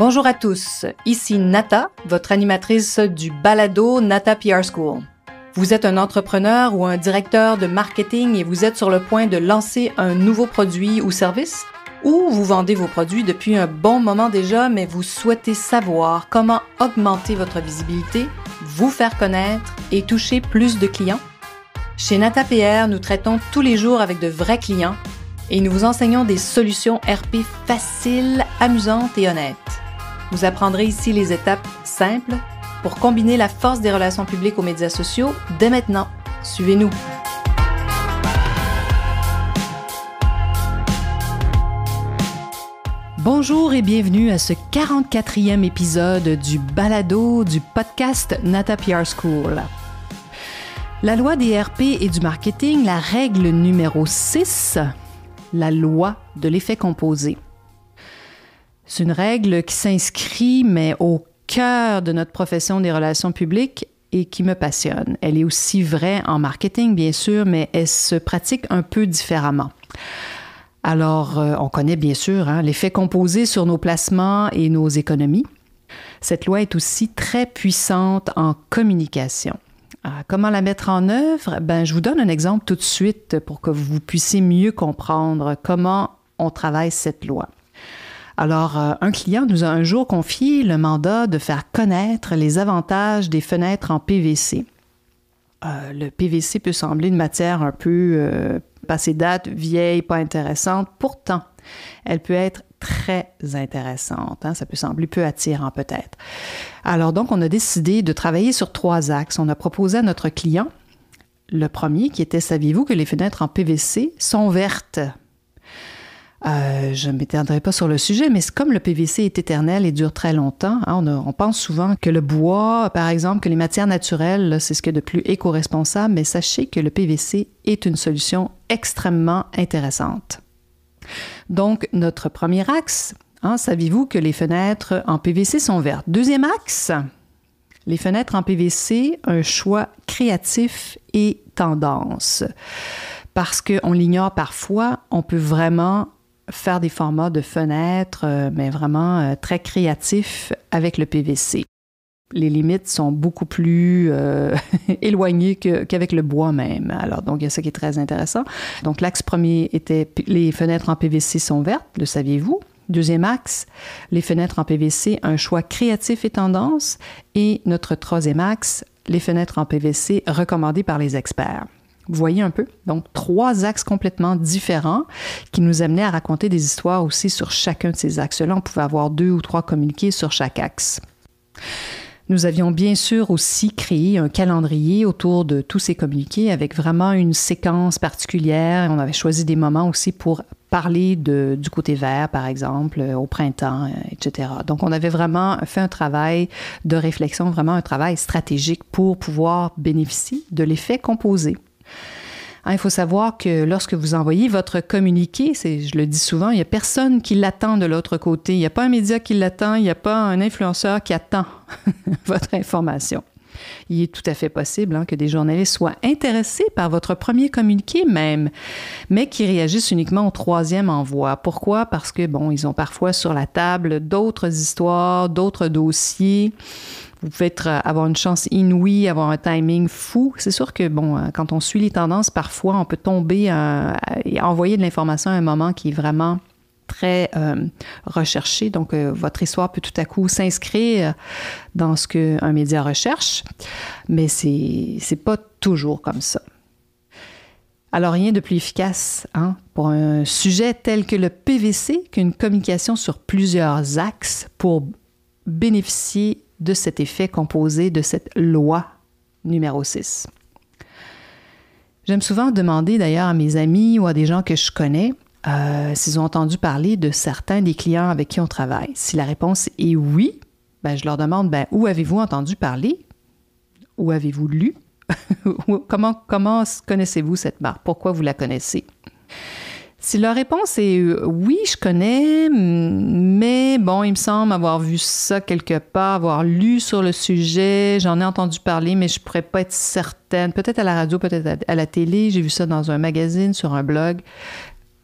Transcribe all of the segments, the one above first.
Bonjour à tous, ici Nata, votre animatrice du balado Nata PR School. Vous êtes un entrepreneur ou un directeur de marketing et vous êtes sur le point de lancer un nouveau produit ou service? Ou vous vendez vos produits depuis un bon moment déjà, mais vous souhaitez savoir comment augmenter votre visibilité, vous faire connaître et toucher plus de clients? Chez Nata PR, nous traitons tous les jours avec de vrais clients et nous vous enseignons des solutions RP faciles, amusantes et honnêtes. Vous apprendrez ici les étapes simples pour combiner la force des relations publiques aux médias sociaux dès maintenant. Suivez-nous! Bonjour et bienvenue à ce 44e épisode du balado du podcast Nata PR School. La loi des RP et du marketing, la règle numéro 6, la loi de l'effet composé. C'est une règle qui s'inscrit, mais au cœur de notre profession des relations publiques et qui me passionne. Elle est aussi vraie en marketing, bien sûr, mais elle se pratique un peu différemment. Alors, on connaît bien sûr l'effet composé sur nos placements et nos économies. Cette loi est aussi très puissante en communication. Comment la mettre en œuvre? Je vous donne un exemple tout de suite pour que vous puissiez mieux comprendre comment on travaille cette loi. Alors, un client nous a un jour confié le mandat de faire connaître les avantages des fenêtres en PVC. Le PVC peut sembler une matière un peu passée date, vieille, pas intéressante. Pourtant, elle peut être très intéressante. Ça peut sembler peu attirant peut-être. Alors donc, on a décidé de travailler sur 3 axes. On a proposé à notre client le premier qui était, saviez-vous que les fenêtres en PVC sont vertes? Je ne m'étendrai pas sur le sujet, mais comme le PVC est éternel et dure très longtemps, on pense souvent que le bois, par exemple, que les matières naturelles, là, c'est ce qu'il y a de plus éco-responsable, mais sachez que le PVC est une solution extrêmement intéressante. Donc, notre premier axe, saviez-vous que les fenêtres en PVC sont vertes? Deuxième axe, les fenêtres en PVC, un choix créatif et tendance. Parce qu'on l'ignore parfois, on peut vraiment faire des formats de fenêtres, mais vraiment très créatifs avec le PVC. Les limites sont beaucoup plus éloignées qu'avec le bois même. Alors, donc, il y a ça qui est très intéressant. Donc, l'axe premier était les fenêtres en PVC sont vertes, le saviez-vous? Deuxième axe, les fenêtres en PVC, un choix créatif et tendance. Et notre troisième axe, les fenêtres en PVC recommandées par les experts. Vous voyez un peu? Donc, 3 axes complètement différents qui nous amenaient à raconter des histoires aussi sur chacun de ces axes-là. On pouvait avoir 2 ou 3 communiqués sur chaque axe. Nous avions bien sûr aussi créé un calendrier autour de tous ces communiqués avec vraiment une séquence particulière. On avait choisi des moments aussi pour parler du côté vert, par exemple, au printemps, etc. Donc, on avait vraiment fait un travail de réflexion, vraiment un travail stratégique pour pouvoir bénéficier de l'effet composé. Il faut savoir que lorsque vous envoyez votre communiqué, je le dis souvent, il n'y a personne qui l'attend de l'autre côté. Il n'y a pas un média qui l'attend, il n'y a pas un influenceur qui attend votre information. Il est tout à fait possible que des journalistes soient intéressés par votre premier communiqué même, mais qui réagissent uniquement au 3e envoi. Pourquoi? Parce que, ils ont parfois sur la table d'autres histoires, d'autres dossiers. Vous pouvez avoir une chance inouïe, avoir un timing fou. C'est sûr que, quand on suit les tendances, parfois, on peut tomber et envoyer de l'information à un moment qui est vraiment très recherché. Donc, votre histoire peut tout à coup s'inscrire dans ce qu'un média recherche, mais c'est pas toujours comme ça. Alors, rien de plus efficace pour un sujet tel que le PVC qu'une communication sur plusieurs axes pour bénéficier de cet effet composé, de cette loi numéro 6. J'aime souvent demander d'ailleurs à mes amis ou à des gens que je connais s'ils ont entendu parler de certains des clients avec qui on travaille. Si la réponse est oui, je leur demande où avez-vous entendu parler? Où avez-vous lu? Comment connaissez-vous cette marque? Pourquoi vous la connaissez? Si leur réponse est oui, je connais, mais il me semble avoir vu ça quelque part, avoir lu sur le sujet, j'en ai entendu parler, mais je ne pourrais pas être certaine. Peut-être à la radio, peut-être à la télé, j'ai vu ça dans un magazine, sur un blog.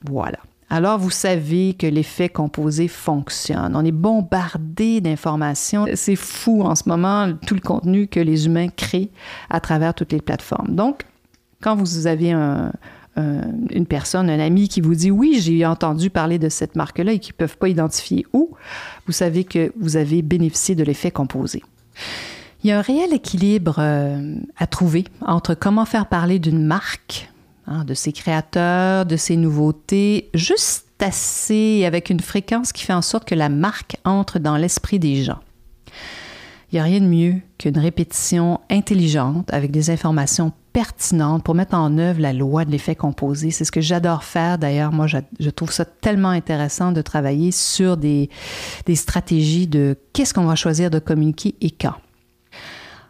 Voilà. alors vous savez que l'effet composé fonctionne. On est bombardé d'informations. C'est fou en ce moment, tout le contenu que les humains créent à travers toutes les plateformes. Donc, quand vous avez une personne, un ami qui vous dit « Oui, j'ai entendu parler de cette marque-là » et qui ne peuvent pas identifier où, vous savez que vous avez bénéficié de l'effet composé. Il y a un réel équilibre à trouver entre comment faire parler d'une marque, de ses créateurs, de ses nouveautés, juste assez avec une fréquence qui fait en sorte que la marque entre dans l'esprit des gens. Il n'y a rien de mieux qu'une répétition intelligente avec des informations pertinentes pour mettre en œuvre la loi de l'effet composé. C'est ce que j'adore faire. D'ailleurs, moi, je trouve ça tellement intéressant de travailler sur des stratégies de qu'est-ce qu'on va choisir de communiquer et quand.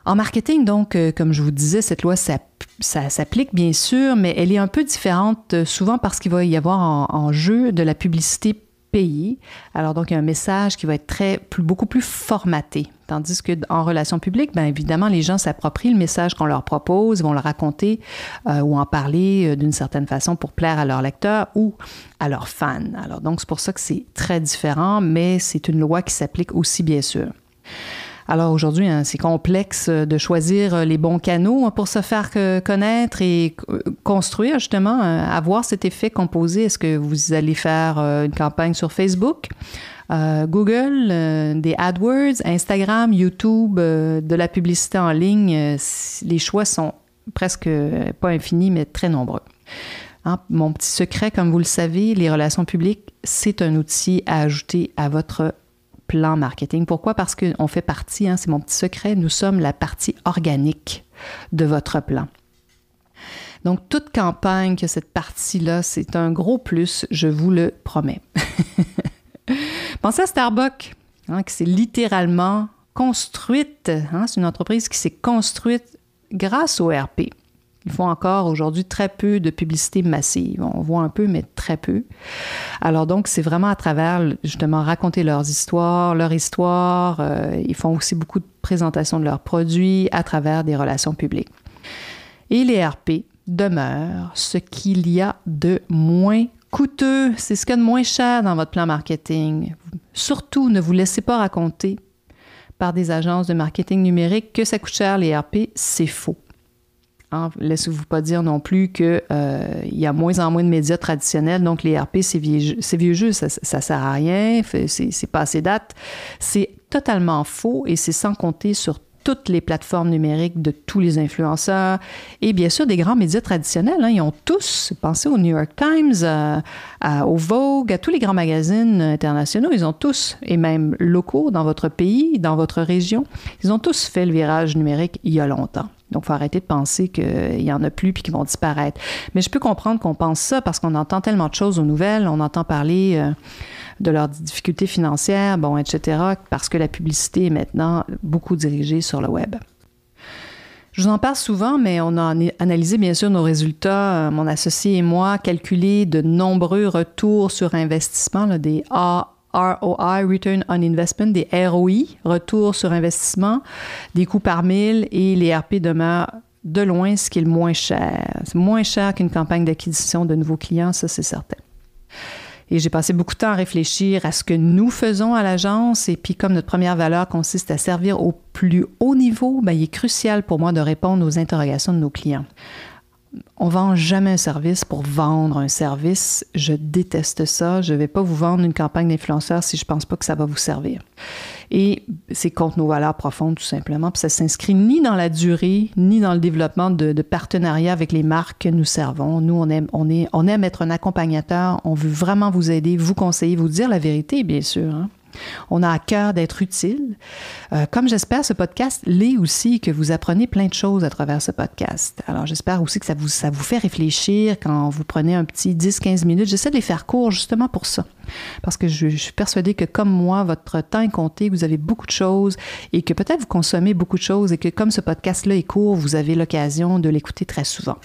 En marketing, donc, comme je vous disais, cette loi ça s'applique bien sûr, mais elle est un peu différente souvent parce qu'il va y avoir en jeu de la publicité payée. Alors donc, il y a un message qui va être beaucoup plus formaté. Tandis qu'en relations publiques, bien évidemment, les gens s'approprient le message qu'on leur propose, vont le raconter ou en parler d'une certaine façon pour plaire à leurs lecteurs ou à leurs fans. Alors donc, c'est pour ça que c'est très différent, mais c'est une loi qui s'applique aussi, bien sûr. Alors aujourd'hui, c'est complexe de choisir les bons canaux pour se faire connaître et construire justement, avoir cet effet composé. Est-ce que vous allez faire une campagne sur Facebook, Google, des AdWords, Instagram, YouTube, de la publicité en ligne? Les choix sont presque pas infinis, mais très nombreux. Mon petit secret, comme vous le savez, les relations publiques, c'est un outil à ajouter à votre plan marketing. Pourquoi? Parce qu'on fait partie, c'est mon petit secret, nous sommes la partie organique de votre plan. Donc, toute campagne que cette partie-là, c'est un gros plus, je vous le promets. Pensez à Starbucks, qui s'est littéralement construite, c'est une entreprise qui s'est construite grâce au RP. Ils font encore aujourd'hui très peu de publicité massive. On voit un peu, mais très peu. Alors donc, c'est vraiment à travers, justement, raconter leurs histoires, leur histoire. Ils font aussi beaucoup de présentations de leurs produits à travers des relations publiques. Et les RP demeurent ce qu'il y a de moins coûteux. C'est ce qu'il y a de moins cher dans votre plan marketing. Surtout, ne vous laissez pas raconter par des agences de marketing numérique que ça coûte cher, les RP. C'est faux. Laissez-vous pas dire non plus qu'il y a moins en moins de médias traditionnels, donc les RP, c'est vieux jeu, ça sert à rien, c'est pas assez date. C'est totalement faux et c'est sans compter sur toutes les plateformes numériques de tous les influenceurs et bien sûr des grands médias traditionnels. Ils ont tous, pensez au New York Times, au Vogue, à tous les grands magazines internationaux, ils ont tous, et même locaux dans votre pays, dans votre région, ils ont tous fait le virage numérique il y a longtemps. Donc, il faut arrêter de penser qu'il n'y en a plus puis qu'ils vont disparaître. Mais je peux comprendre qu'on pense ça parce qu'on entend tellement de choses aux nouvelles, on entend parler de leurs difficultés financières, etc., parce que la publicité est maintenant beaucoup dirigée sur le web. Je vous en parle souvent, mais on a analysé bien sûr nos résultats, mon associé et moi, calculé de nombreux retours sur investissement, des ROI, Return on Investment, des ROI, retour sur investissement, des coûts par mille, et les RP demeurent de loin ce qui est le moins cher. C'est moins cher qu'une campagne d'acquisition de nouveaux clients, ça c'est certain. Et j'ai passé beaucoup de temps à réfléchir à ce que nous faisons à l'agence. Et puis, comme notre première valeur consiste à servir au plus haut niveau, il est crucial pour moi de répondre aux interrogations de nos clients. On ne vend jamais un service pour vendre un service. Je déteste ça. Je ne vais pas vous vendre une campagne d'influenceur si je ne pense pas que ça va vous servir. Et c'est contre nos valeurs profondes, tout simplement. Puis ça ne s'inscrit ni dans la durée, ni dans le développement de partenariats avec les marques que nous servons. Nous, on aime être un accompagnateur. On veut vraiment vous aider, vous conseiller, vous dire la vérité, bien sûr. On a à cœur d'être utile. Comme j'espère, ce podcast l'est aussi, que vous apprenez plein de choses à travers ce podcast. Alors, j'espère aussi que ça vous fait réfléchir quand vous prenez un petit 10-15 minutes. J'essaie de les faire courts justement pour ça. Parce que je suis persuadée que comme moi, votre temps est compté, vous avez beaucoup de choses et que peut-être vous consommez beaucoup de choses et que comme ce podcast-là est court, vous avez l'occasion de l'écouter très souvent.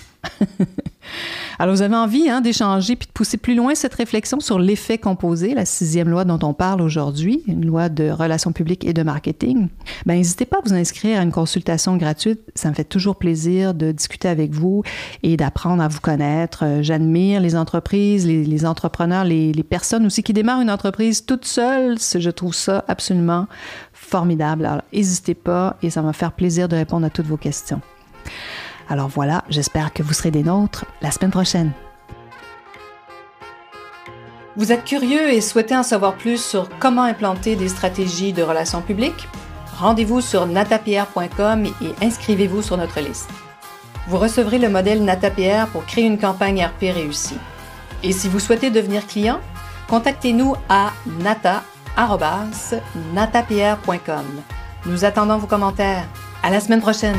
Alors, vous avez envie d'échanger puis de pousser plus loin cette réflexion sur l'effet composé, la 6e loi dont on parle aujourd'hui, une loi de relations publiques et de marketing. Bien, n'hésitez pas à vous inscrire à une consultation gratuite. Ça me fait toujours plaisir de discuter avec vous et d'apprendre à vous connaître. J'admire les entreprises, les entrepreneurs, les personnes aussi qui démarrent une entreprise toute seule. Je trouve ça absolument formidable. Alors, n'hésitez pas et ça va me faire plaisir de répondre à toutes vos questions. Alors voilà, j'espère que vous serez des nôtres la semaine prochaine. Vous êtes curieux et souhaitez en savoir plus sur comment implanter des stratégies de relations publiques? Rendez-vous sur natapierre.com et inscrivez-vous sur notre liste. Vous recevrez le modèle NataPR pour créer une campagne RP réussie. Et si vous souhaitez devenir client, contactez-nous à nata@natapierre.com. Nous attendons vos commentaires. À la semaine prochaine!